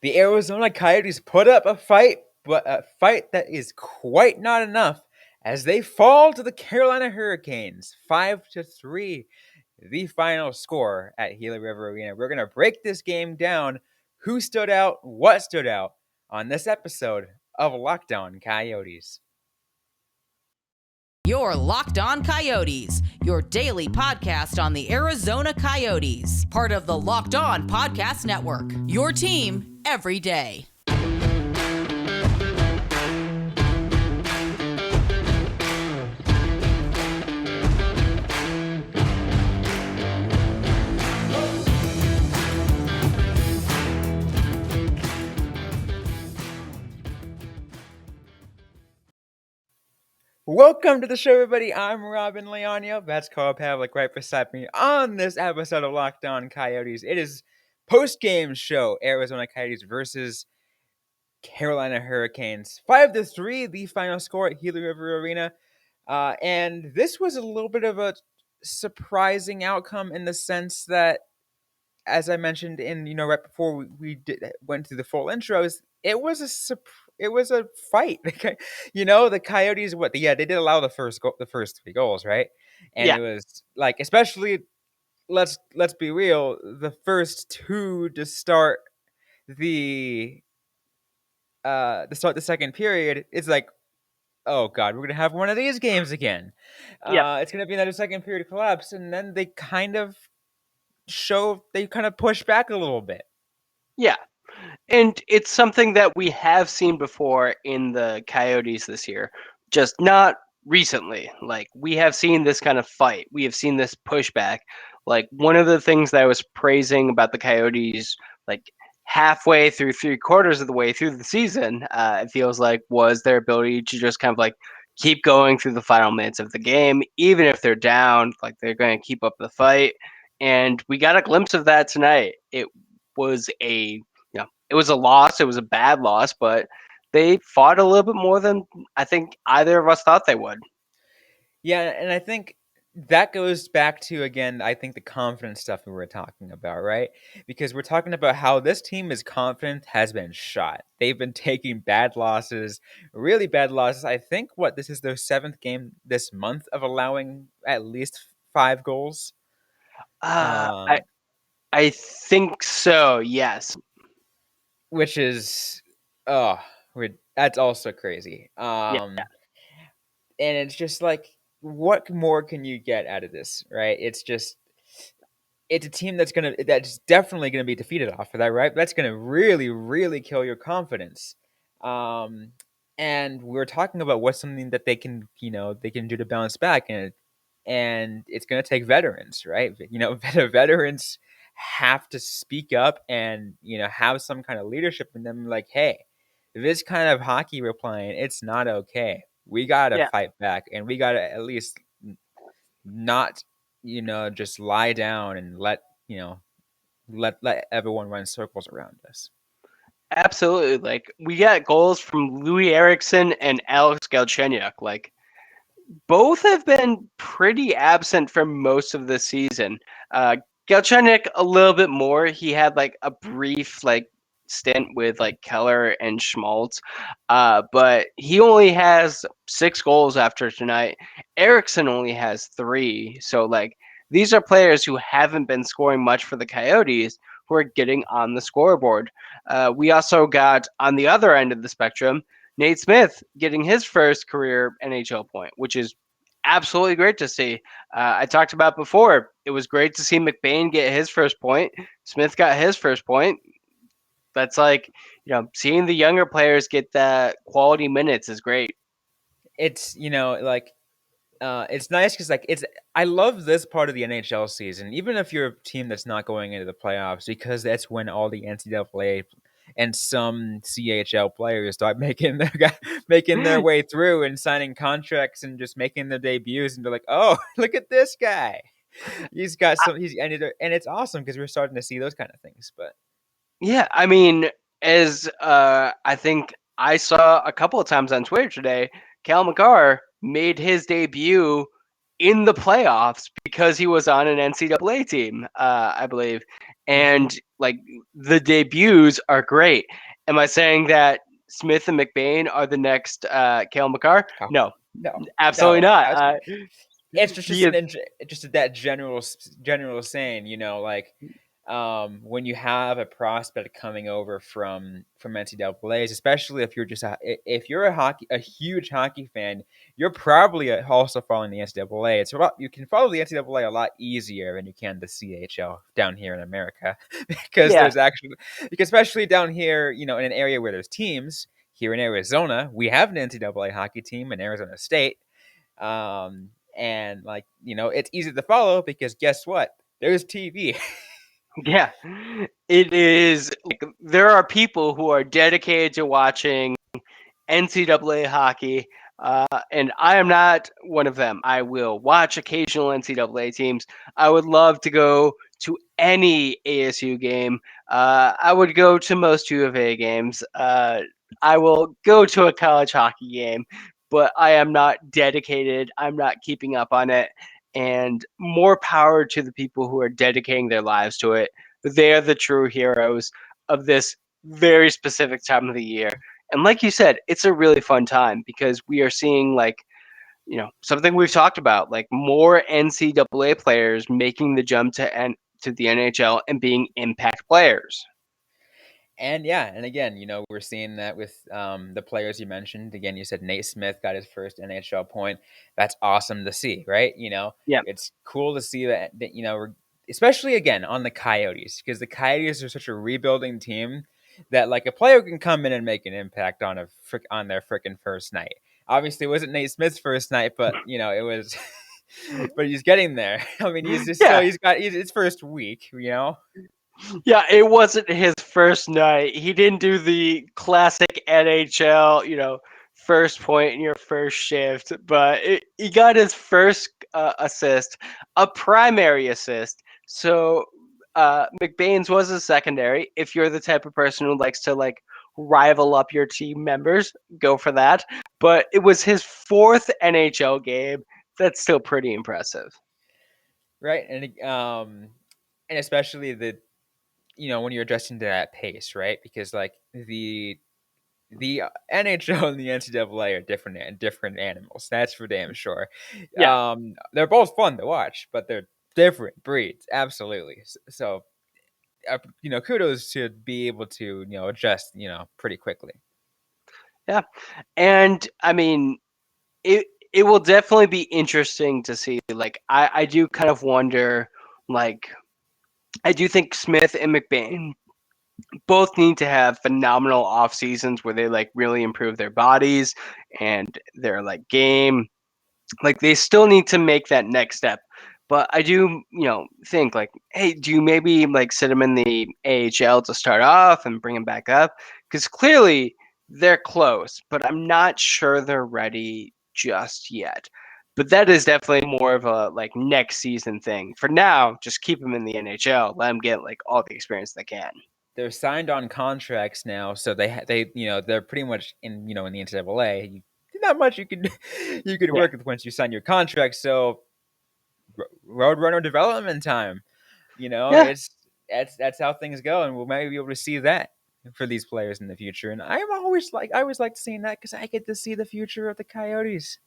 The Arizona Coyotes put up a fight, but a fight that is quite not enough as they fall to the Carolina Hurricanes 5-3. The final score at Gila River Arena. We're going to break this game down. Who stood out? What stood out on this episode of Locked On Coyotes? Your Locked On Coyotes, your daily podcast on the Arizona Coyotes, part of the Locked On Podcast Network. Your team every day. Welcome to the show, everybody. I'm Robyn Leonio. That's Carl Pavlik right beside me on this episode of Locked On Coyotes. It is post-game show, Arizona Coyotes versus Carolina Hurricanes. 5-3, the final score at Gila River Arena. And this was a little bit of a surprising outcome in the sense that, as I mentioned right before we went through the full intros, it was a fight. The Coyotes, they did allow the first 3 goals, right? And Yeah. it was like, especially, let's be real, the first two to start the second period, it's like, oh god, we're gonna have one of these games again. It's gonna be another second period collapse, and then they kind of push back a little bit. Yeah. And it's something that we have seen before in the Coyotes this year, just not recently. Like, we have seen this kind of fight. We have seen this pushback. Like, one of the things that I was praising about the Coyotes, like, halfway through 3/4 of the way through the season, it feels like, was their ability to just kind of, like, keep going through the final minutes of the game. Even if they're down, like, they're going to keep up the fight. And we got a glimpse of that tonight. It was it was a loss. It was a bad loss, but they fought a little bit more than I think either of us thought they would. Yeah, and I think that goes back to, again, I think the confidence stuff we were talking about, right? Because we're talking about how this team is confident has been shot. They've been taking bad losses, really bad losses. I think, this is their 7th game this month of allowing at least 5 goals? I think so, yes. Which is, that's also crazy. And it's just like, what more can you get out of this, right? It's a team that's definitely gonna be defeated off of that, right? That's gonna really, really kill your confidence. And we're talking about what's something that they can do to bounce back, and it's gonna take veterans, right? Veterans have to speak up and have some kind of leadership in them. Like, hey, this kind of hockey we're playing, it's not okay. We gotta fight back, and we gotta at least not just lie down and let everyone run circles around us. Absolutely. Like, we got goals from Louis Eriksson and Alex Galchenyuk. Like, both have been pretty absent for most of the season. Galchenyuk a little bit more. He had like a brief stint with Keller and Schmaltz, but he only has 6 goals after tonight. Eriksson only has 3. So these are players who haven't been scoring much for the Coyotes who are getting on the scoreboard. We also got on the other end of the spectrum, Nate Smith getting his first career NHL point, which is absolutely great to see. I talked about before, it was great to see McBain get his first point. Smith got his first point. That's seeing the younger players get that quality minutes is great. It's, it's nice because I love this part of the NHL season, even if you're a team that's not going into the playoffs, because that's when all the NCAA and some CHL players start making their way through and signing contracts and just making their debuts, and they're like, oh, look at this guy. He's got and it's awesome because we're starting to see those kind of things. But yeah, I mean, as I think I saw a couple of times on Twitter today, Cal McCarr made his debut in the playoffs because he was on an NCAA team, I believe. and like the debuts are great. Am I saying that Smith and McBain are the next Cale Makar? Oh, No, no, absolutely no. not. It's just He is, just that general saying, like when you have a prospect coming over from NCAA's, especially if you're if you're a huge hockey fan, you're probably also following the NCAA. You can follow the NCAA a lot easier than you can the CHL down here in America because yeah, because especially down here, in an area where there's teams. Here in Arizona, we have an NCAA hockey team in Arizona State. And it's easy to follow because guess what? There's TV. yeah. It is like there are people who are dedicated to watching NCAA hockey, and I am not one of them. I will watch occasional NCAA teams. I would love to go to any ASU game. I would go to most U of A games. I will go to a college hockey game, but I am not dedicated. I'm not keeping up on it. And more power to the people who are dedicating their lives to it. They are the true heroes of this very specific time of the year. And like you said, it's a really fun time because we are seeing something we've talked about, like more NCAA players making the jump to the NHL and being impact players. And yeah, and again, we're seeing that with the players you mentioned. Again, you said Nate Smith got his first NHL point. That's awesome to see, right? Yeah. It's cool to see that especially again on the Coyotes, because the Coyotes are such a rebuilding team that like a player can come in and make an impact on their freaking first night. Obviously, it wasn't Nate Smith's first night, but it was. But he's getting there. I mean, Yeah. he's got his first week. Yeah, it wasn't his first night. He didn't do the classic NHL, first point in your first shift, but he got his first assist, a primary assist. So McBain's was a secondary. If you're the type of person who likes to like rival up your team members, go for that. But it was his fourth NHL game. That's still pretty impressive. Right, and especially when you're adjusting to that pace, right? Because like the NHL and the NCAA are different animals. That's for damn sure. Yeah. They're both fun to watch, but they're different breeds. Absolutely. So, kudos to be able to adjust pretty quickly. Yeah. And I mean, it will definitely be interesting to see. Like I do kind of wonder, like I do think Smith and McBain both need to have phenomenal off seasons where they like really improve their bodies and their like game. Like they still need to make that next step. But I do, think like, hey, do you maybe like sit them in the AHL to start off and bring them back up? Because clearly they're close, but I'm not sure they're ready just yet. But that is definitely more of a like next season thing. For now, just keep them in the NHL. Let them get like all the experience they can. They're signed on contracts now, so they're pretty much in the NCAA. Not much you could you could Yeah. work with once you sign your contract. So roadrunner development time. Yeah. It's that's how things go, and we'll maybe be able to see that for these players in the future. And I always liked seeing that because I get to see the future of the Coyotes.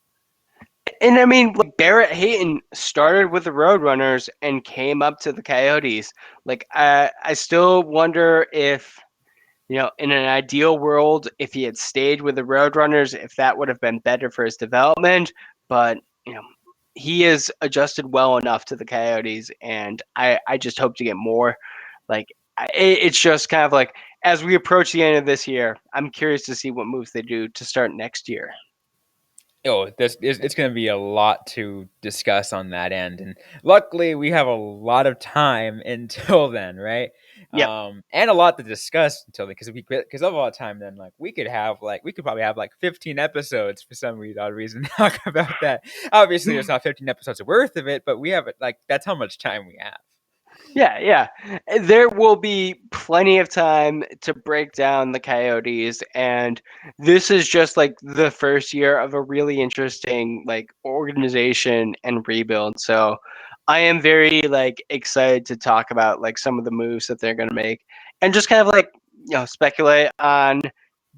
And I mean, like Barrett Hayton started with the Roadrunners and came up to the Coyotes. Like, I still wonder if, in an ideal world, if he had stayed with the Roadrunners, if that would have been better for his development. But, you know, he has adjusted well enough to the Coyotes, and I just hope to get more. Like, it's just kind of like as we approach the end of this year, I'm curious to see what moves they do to start next year. Oh, it's going to be a lot to discuss on that end, and luckily we have a lot of time until then, right? Yep. And a lot to discuss until then, because of all time, then like we could probably have like 15 episodes for some odd reason talk about that. Obviously, there's not 15 episodes worth of it, but we have it like that's how much time we have. Yeah, yeah. There will be plenty of time to break down the Coyotes, and this is just like the first year of a really interesting like organization and rebuild. So I am very excited to talk about some of the moves that they're going to make, and just kind of speculate on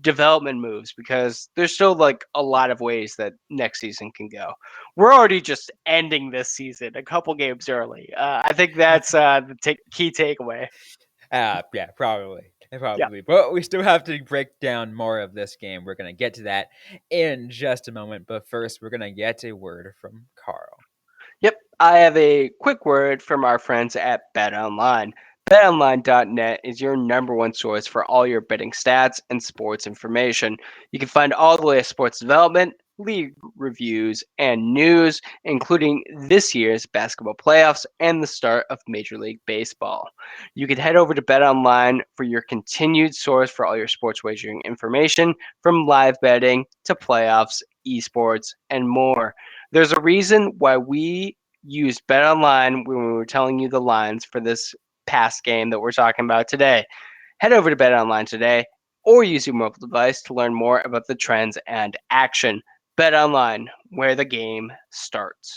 development moves, because there's still a lot of ways that next season can go. We're already just ending this season a couple games early. I think that's the key takeaway. Yeah, probably. Yeah. Probably. But we still have to break down more of this game. We're going to get to that in just a moment. But first, we're going to get a word from Carl. Yep, I have a quick word from our friends at BetOnline. BetOnline.net is your number one source for all your betting stats and sports information. You can find all the latest sports development, league reviews, and news, including this year's basketball playoffs and the start of Major League Baseball. You can head over to BetOnline for your continued source for all your sports wagering information, from live betting to playoffs, esports, and more. There's a reason why we used BetOnline when we were telling you the lines for this past game that we're talking about today. Head over to BetOnline today or use your mobile device to learn more about the trends and action. BetOnline, where the game starts.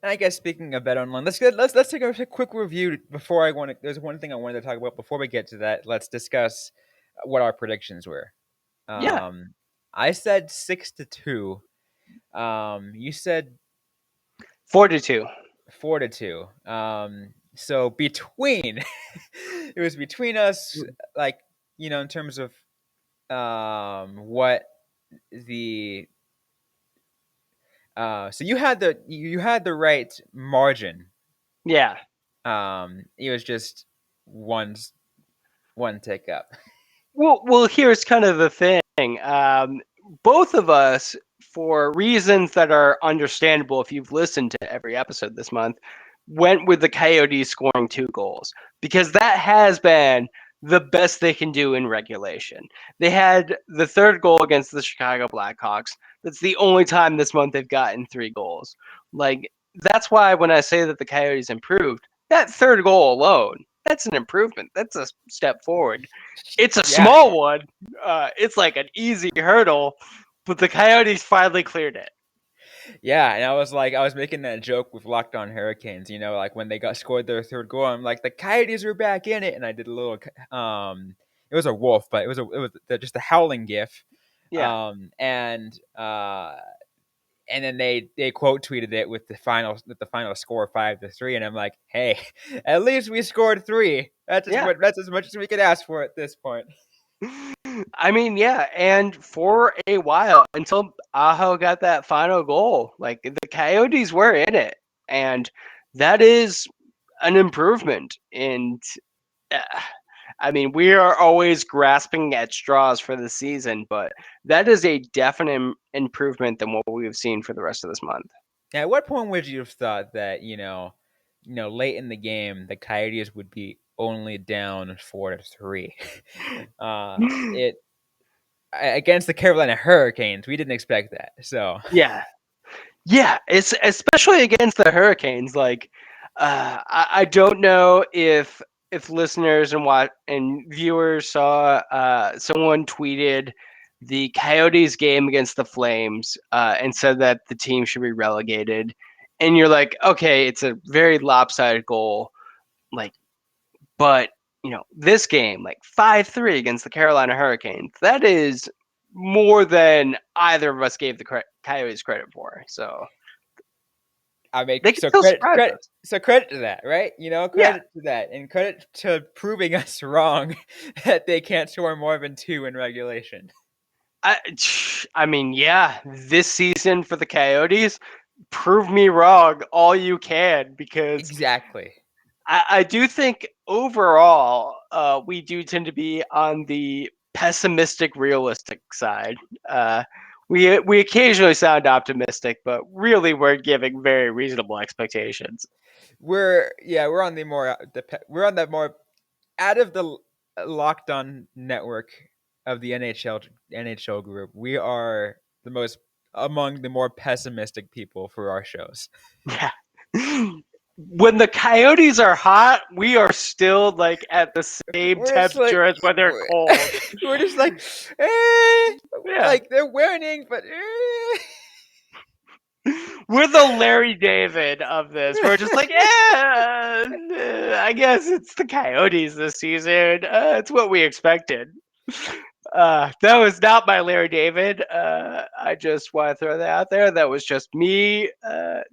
And I guess speaking of BetOnline, let's take a quick review before I want to. There's one thing I wanted to talk about before we get to that. Let's discuss what our predictions were. Yeah, I said 6-2. You said 4-2. 4-2. So between it was between us, like in terms of what the so you had the right margin. Yeah. It was just one one tick up. Well, here's kind of the thing. Both of us, for reasons that are understandable if you've listened to every episode this month, went with the Coyotes scoring 2 goals, because that has been the best they can do in regulation. They had the third goal against the Chicago Blackhawks. That's the only time this month they've gotten 3 goals. That's why when I say that the Coyotes improved, that third goal alone, that's an improvement. That's a step forward. It's a Yeah, small one. It's like an easy hurdle, but the Coyotes finally cleared it. yeah, and I was making that joke with Locked On Hurricanes. Like when they got scored their third goal, I'm like, the Coyotes are back in it, and I did a little. It was a wolf, but just a howling gif. Yeah, And and then they quote tweeted it with the final score 5-3, and I'm like, hey, at least we scored three. yeah. That's as much as we could ask for at this point. I mean, yeah, and for a while until Aho got that final goal, the Coyotes were in it, and that is an improvement. And uh, I mean, we are always grasping at straws for the season, but that is a definite improvement than what we've seen for the rest of this month. At what point would you have thought that late in the game the Coyotes would be only down 4-3? It against the Carolina Hurricanes, we didn't expect that. So Yeah, yeah, it's especially against the Hurricanes. I don't know if listeners and viewers saw someone tweeted the Coyotes game against the Flames and said that the team should be relegated. And you're like, okay, it's a very lopsided goal, like, but this game, 5-3 against the Carolina Hurricanes, that is more than either of us gave the Coyotes credit for. So I make they can still surprise us. credit to that, right? Yeah. Credit to that, and credit to proving us wrong that they can't score more than two in regulation. I, I mean, yeah, this season for the Coyotes, prove me wrong all you can, because Exactly. I do think overall we do tend to be on the pessimistic, realistic side. We occasionally sound optimistic, but really we're giving very reasonable expectations. We're on the more we're on that more out of the locked on network of the NHL group. We are the most among the more pessimistic people for our shows. Yeah. When the Coyotes are hot, we are still at the same We're just like temperature as when they're cold. we're just like, eh, Yeah. like they're winning, but eh. We're the Larry David of this. We're just like, yeah, I guess it's the Coyotes this season. It's what we expected. That was not my Larry David. I just want to throw that out there. That was just me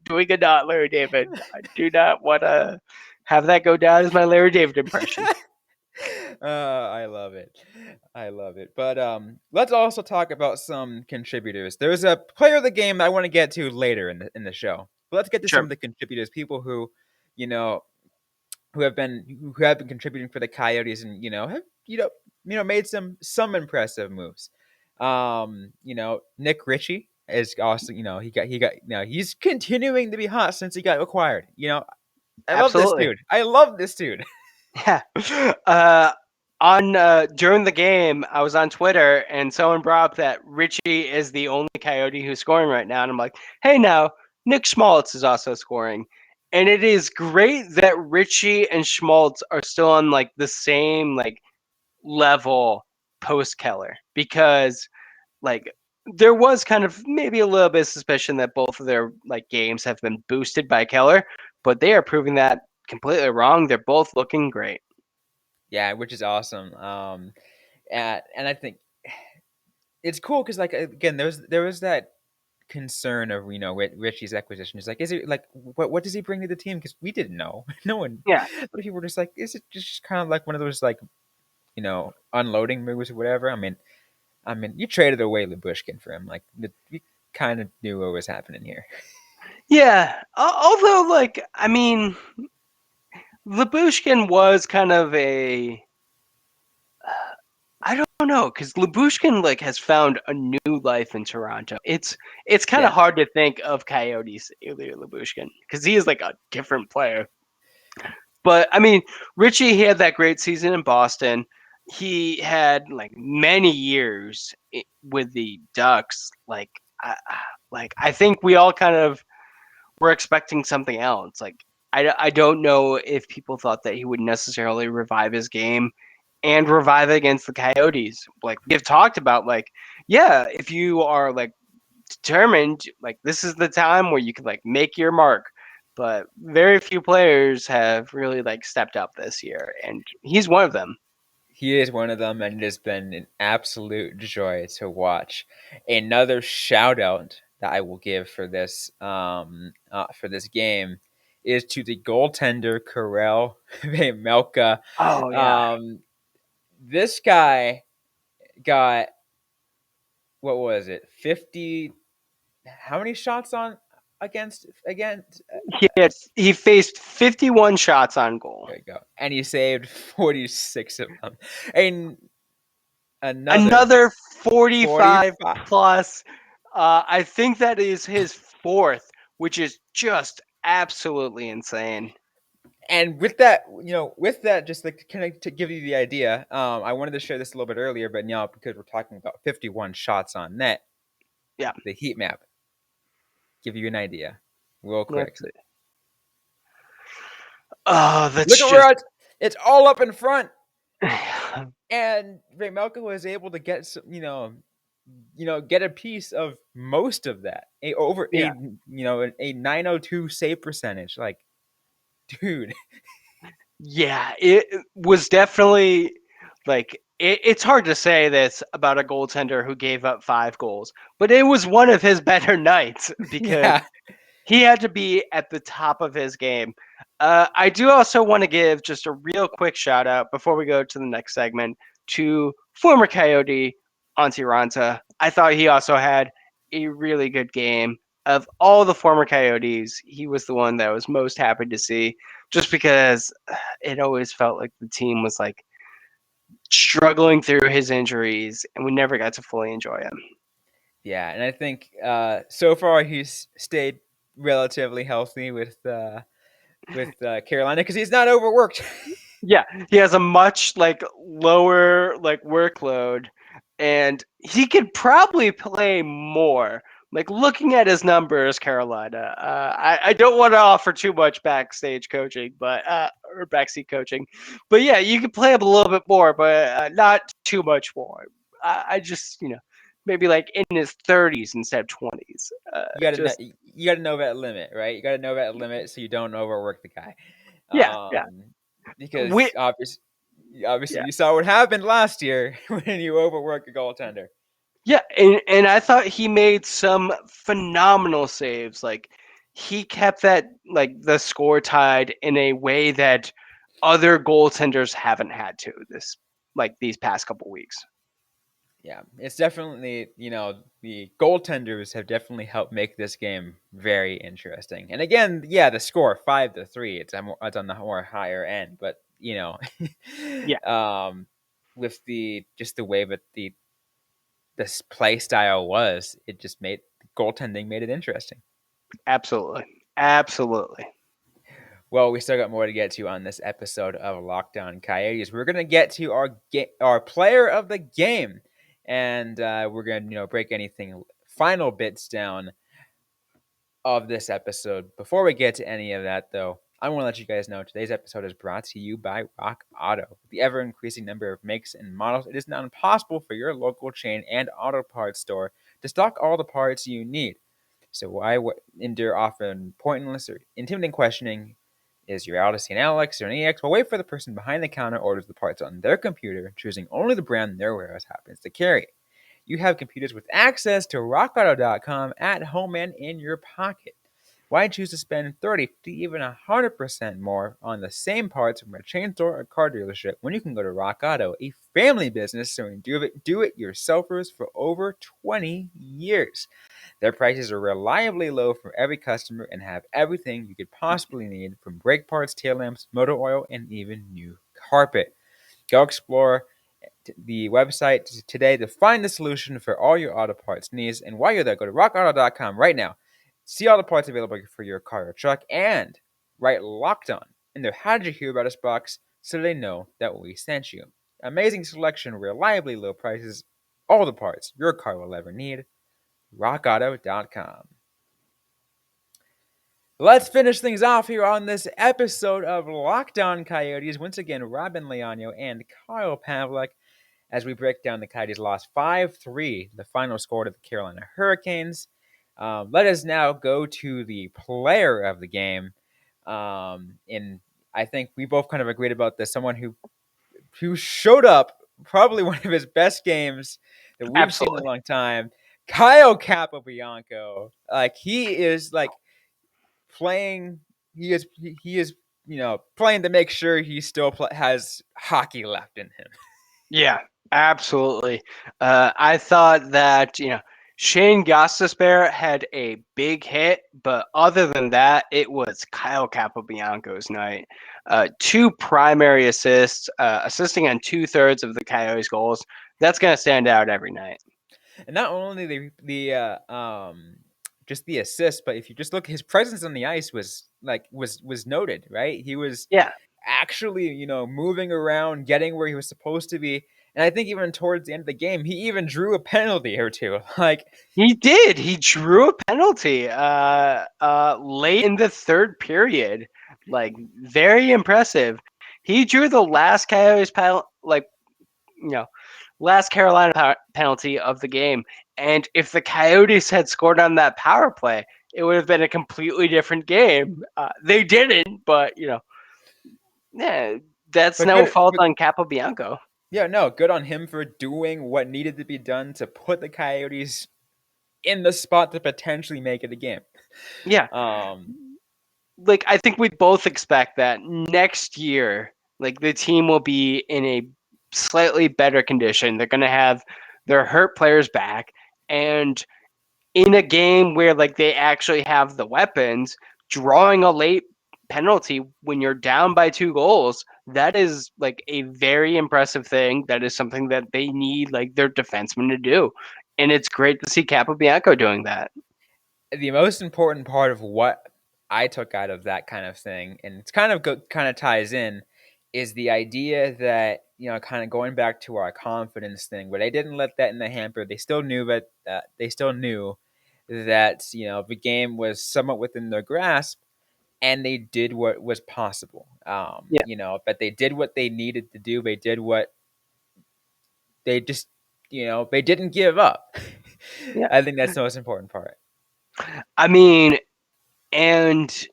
doing a not Larry David. I do not want to have that go down as my Larry David impression. I love it. I love it. But let's also talk about some contributors. There's a player of the game I want to get to later in the show. But let's get to some Sure. of the contributors, people who, you know, who have been contributing for the Coyotes and have made some impressive moves. Nick Ritchie is also he's continuing to be hot since he got acquired. I love this Absolutely. dude. I love this dude. Yeah. On during the game, I was on Twitter and someone brought up that Richie is the only Coyote who's scoring right now, and I'm like, hey, now Nick Schmaltz is also scoring, and it is great that Richie and Schmaltz are still on like the same like level post Keller because like there was kind of maybe a little bit of suspicion that both of their like games have been boosted by Keller, but they are proving that completely wrong. They're both looking great. Yeah, which is awesome. And I think it's cool because like again, there was that concern of with Richie's acquisition. Is like, is it like what does he bring to the team? Because we didn't know. No one. Yeah. But people were just like, is it just kind of like one of those like unloading moves or whatever? I mean, you traded away Lubushkin for him. Like you kind of knew what was happening here. Yeah. Although, like, I mean, Labushkin was kind of a. I don't know, because Labushkin like has found a new life in Toronto. It's kind of Yeah, hard to think of Coyotes Ilya Labushkin because he is like a different player. But I mean, Richie, he had that great season in Boston. He had like many years with the Ducks. I think we all kind of were expecting something else. Like I don't know if people thought that he would necessarily revive his game and revive against the Coyotes. Like we've talked about, like yeah, if you are like determined, like this is the time where you can like make your mark. But very few players have really like stepped up this year, and he's one of them. he is one of them, and it has been an absolute joy to watch. Another shout out that I will give for this game is to the goaltender Karel Melka. Oh yeah, Um, this guy got, what was it, 50? How many shots on against? he faced 51 shots on goal. There you go, and he saved 46 of them. And another Another 45 45. plus. I think that is his fourth, which is just absolutely insane. And with that, just like kind of to give you the idea, I wanted to share this a little bit earlier, but now because we're talking about 51 shots on net, Yeah, the heat map, give you an idea, real quick. that's it. Oh, Look that's at where just. it's all up in front, and Remelka was able to get some, get a piece of most of that, Yeah. a 902 save percentage, like, dude. Yeah, it was definitely like it's hard to say this about a goaltender who gave up 5 goals, but it was one of his better nights because Yeah. he had to be at the top of his game. I do also want to give just a real quick shout out before we go to the next segment to former Coyote Antti Ranta. I thought he also had a really good game. Of all the former Coyotes, he was the one that I was most happy to see, just because it always felt like the team was like struggling through his injuries, and we never got to fully enjoy him. Yeah, and I think so far he's stayed relatively healthy with Carolina because he's not overworked. Yeah, he has a much like lower like workload, and he could probably play more. Like looking at his numbers, Carolina. I don't want to offer too much backstage coaching, but or backseat coaching, but yeah, you could play him a little bit more, but not too much more. I just maybe like in his 30s instead of 20s. Just You gotta know that limit, right? You gotta know that limit so you don't overwork the guy. yeah, yeah, we Because obviously yeah. you saw what happened last year when you overwork a goaltender. Yeah, and I thought he made some phenomenal saves. Like he kept that like the score tied in a way that other goaltenders haven't had to this like these past couple weeks. Yeah, it's definitely, the goaltenders have definitely helped make this game very interesting. And again, yeah, the score 5-3, it's on the more higher end, but Yeah, um, with the way that this play style was, it just made goaltending made it interesting. absolutely. Absolutely. Well, we still got more to get to on this episode of Lockdown Coyotes. We're gonna get to our player of the game, and we're gonna break anything final bits down of this episode. Before we get to any of that, though, I want to let you guys know today's episode is brought to you by Rock Auto. With the ever increasing number of makes and models, it is now impossible for your local chain and auto parts store to stock all the parts you need. So why endure often pointless or intimidating questioning? Is your Audacy an Alex or an EX? Well, wait for the person behind the counter orders the parts on their computer, choosing only the brand their warehouse happens to carry. You have computers with access to rockauto.com at home and in your pocket. Why choose to spend 30, 50, even 100% more on the same parts from a chain store or car dealership when you can go to Rock Auto, a family business serving do-it-yourselfers for over 20 years. Their prices are reliably low for every customer and have everything you could possibly need, from brake parts, tail lamps, motor oil, and even new carpet. Go explore the website today to find the solution for all your auto parts needs. And while you're there, go to rockauto.com right now. See all the parts available for your car or truck, and write Locked On in their How Did You Hear About Us box so they know that we sent you. Amazing selection, reliably low prices, all the parts your car will ever need. rockauto.com. Let's finish things off here on this episode of Lockdown Coyotes. Once again, Robyn Leonio and Kyle Pavlik, as we break down the Coyotes' loss 5-3, the final score to the Carolina Hurricanes. Let us now go to the player of the game. And I think we both kind of agreed about this. Someone who showed up, probably one of his best games that we've seen in a Absolutely. long time. Kyle Capobianco. Like, he is like playing. He is playing to make sure he still has hockey left in him. Yeah, absolutely. I thought that, Shane Gostisbehere had a big hit, but other than that, it was Kyle Capobianco's night. Two primary assists, assisting on 2/3 of the Coyotes' goals. That's going to stand out every night. And not only just the assist, but if you just look, his presence on the ice was noted, right? He was Yeah, actually, moving around, getting where he was supposed to be. And I think even towards the end of the game, he even drew a penalty or two. Like, he did. He drew a penalty late in the third period. Like, very impressive. He drew the last Coyotes you know, last Carolina penalty of the game. And if the Coyotes had scored on that power play, it would have been a completely different game. They didn't, but yeah, that's but no good, fault but on Capobianco. yeah, no, good on him for doing what needed to be done to put the Coyotes in the spot to potentially make it a game. Yeah, Um, like I think we both expect that next year, like the team will be in a slightly better condition. They're going to have their hurt players back, and in a game where like they actually have the weapons, drawing a late penalty when you're down by 2 goals, that is like a very impressive thing. That is something that they need like their defensemen to do. And it's great to see Capobianco doing that. the most important part of what I took out of that kind of thing, and it's kind of ties in, is the idea that kind of going back to our confidence thing, but they didn't let that in the hamper. They still knew that the game was somewhat within their grasp, and they did what was possible. Yeah. But they did what they needed to do. They did what they just they didn't give up. Yeah. I think that's the most important part. I mean, and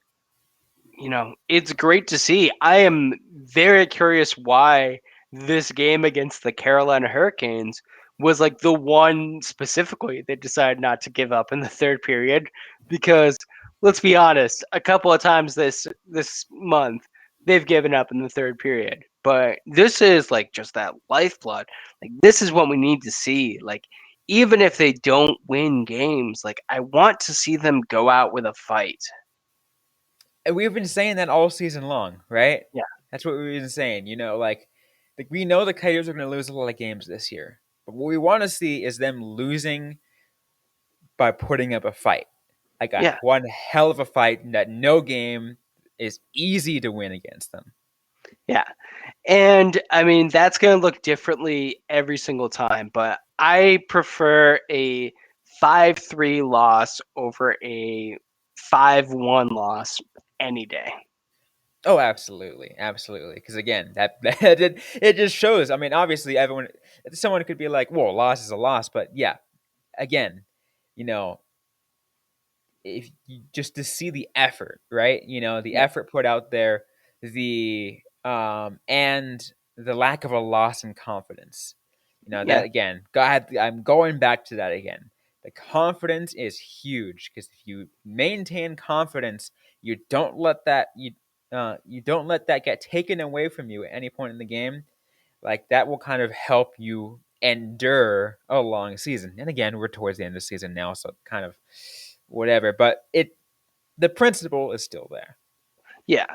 it's great to see. I am very curious why this game against the Carolina Hurricanes was like the one specifically they decided not to give up in the third period, because let's be honest, a couple of times this month they've given up in the third period. But this is like just that lifeblood. Like, this is what we need to see. Like, even if they don't win games, like, I want to see them go out with a fight. And we've been saying that all season long, right? Yeah. That's what we've been saying. Like we know the Coyotes are going to lose a lot of games this year, but what we want to see is them losing by putting up a fight, like a Yeah. one hell of a fight that no game is easy to win against them. Yeah. And I mean, that's going to look differently every single time, but I prefer a 5-3 loss over a 5-1 loss any day. Oh, absolutely, absolutely. Because again, it just shows. I mean, obviously, someone could be like, "Well, a loss is a loss," but yeah, again, you know, if you, just to see the effort, right? The Yeah. effort put out there, the and the lack of a loss in confidence. Yeah. That again, God, I'm going back to that again. The confidence is huge because if you maintain confidence, you don't let that get taken away from you at any point in the game. Like that will kind of help you endure a long season. And again, we're towards the end of the season now, so kind of whatever. But the principle is still there. Yeah.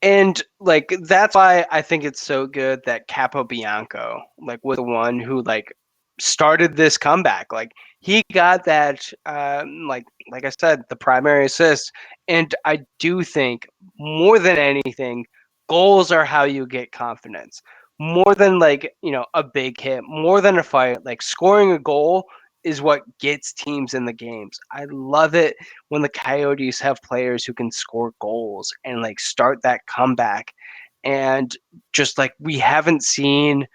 And like, that's why I think it's so good that Capobianco like was the one who like started this comeback. Like, he got that like I said, the primary assist. And I do think, more than anything, goals are how you get confidence. More than like, a big hit, more than a fight, like scoring a goal is what gets teams in the games. I love it when the Coyotes have players who can score goals and like start that comeback. And just like, we haven't seen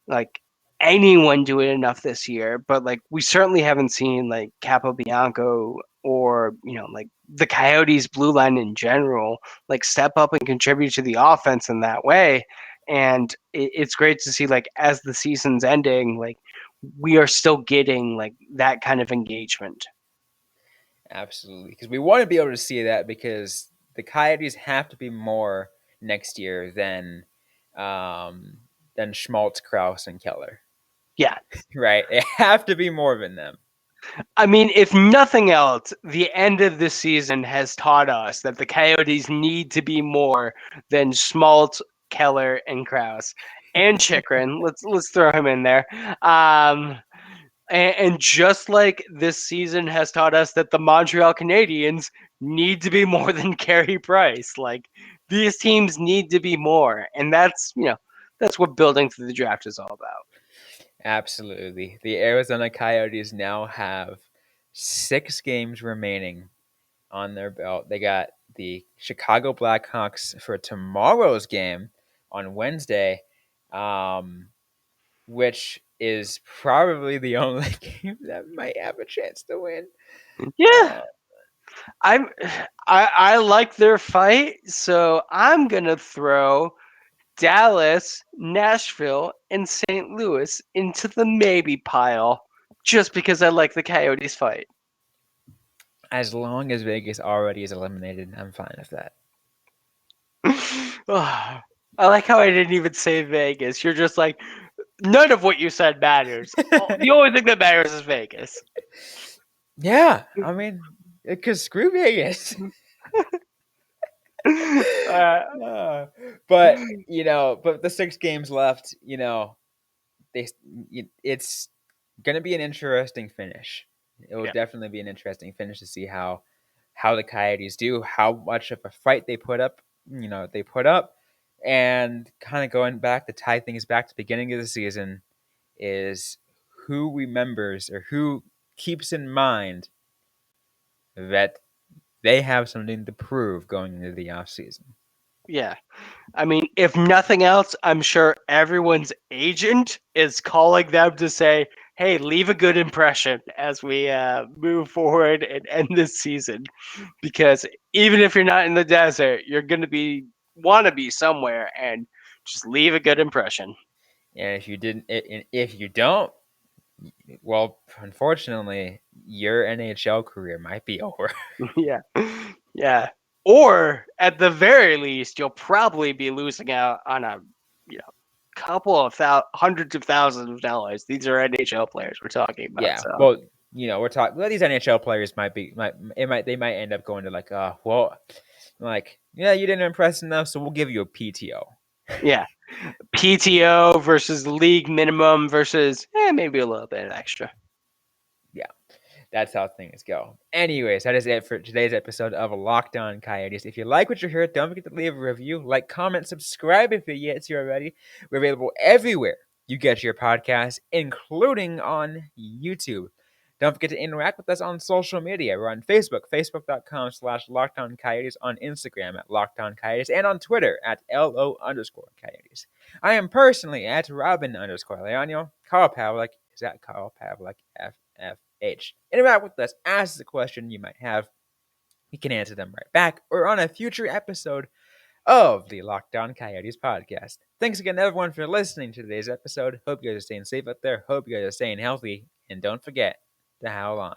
like anyone do it enough this year, but like we certainly haven't seen like Capobianco or like the Coyotes blue line in general like step up and contribute to the offense in that way. And it's great to see, like, as the season's ending, like we are still getting like that kind of engagement. Absolutely, because we want to be able to see that because the Coyotes have to be more next year than Schmaltz, Kraus, and Keller. Yeah. Right? They have to be more than them. I mean, if nothing else, the end of the season has taught us that the Coyotes need to be more than Schmaltz, Keller, and Kraus, and Chikrin. Let's throw him in there. And just like this season has taught us that the Montreal Canadiens need to be more than Carey Price. Like, these teams need to be more, and that's what building through the draft is all about. Absolutely. The Arizona Coyotes now have 6 games remaining on their belt. They got the Chicago Blackhawks for tomorrow's game on Wednesday, which is probably the only game that might have a chance to win. Yeah, I'm I like their fight, so I'm gonna throw Dallas, Nashville, and St. Louis into the maybe pile just because I like the Coyotes fight. As long as Vegas already is eliminated, I'm fine with that. I like how I didn't even say Vegas. You're just like, none of what you said matters. The only thing that matters is Vegas. Yeah, I mean, because screw Vegas. Uh, Uh, but the 6 games left, they it's gonna be an interesting finish. It will yeah, definitely be an interesting finish to see how the Coyotes do, how much of a fight they put up, and kind of going back to tie things back to the beginning of the season is who remembers or who keeps in mind that they have something to prove going into the off season. yeah. I mean, if nothing else, I'm sure everyone's agent is calling them to say, hey, leave a good impression as we move forward and end this season. Because even if you're not in the desert, you're gonna want to be somewhere, and just leave a good impression. And if you don't, well, unfortunately, your NHL career might be over. Yeah, yeah. Or at the very least, you'll probably be losing out on a couple of hundreds of thousands of dollars. These are NHL players we're talking about. Yeah, So well, we're talking. Well, these NHL players they might end up going to like, yeah, you didn't impress enough, so we'll give you a PTO. yeah, PTO versus league minimum versus maybe a little bit extra. Yeah, that's how things go. Anyways, that is it for today's episode of Locked On Coyotes. If you like what you heard, don't forget to leave a review, like, comment, subscribe if you yet to already. We're available everywhere you get your podcasts, including on YouTube. Don't forget to interact with us on social media. We're on Facebook, facebook.com/LockedOnCoyotes, on Instagram at LockedOnCoyotes, and on Twitter at LO_Coyotes. I am personally at Robyn_Leonio. Carl Pavlik is at Carl Pavlik FFH. Interact with us, ask the question you might have. We can answer them right back or on a future episode of the Locked On Coyotes podcast. Thanks again, everyone, for listening to today's episode. Hope you guys are staying safe out there. Hope you guys are staying healthy. And don't forget to howl on.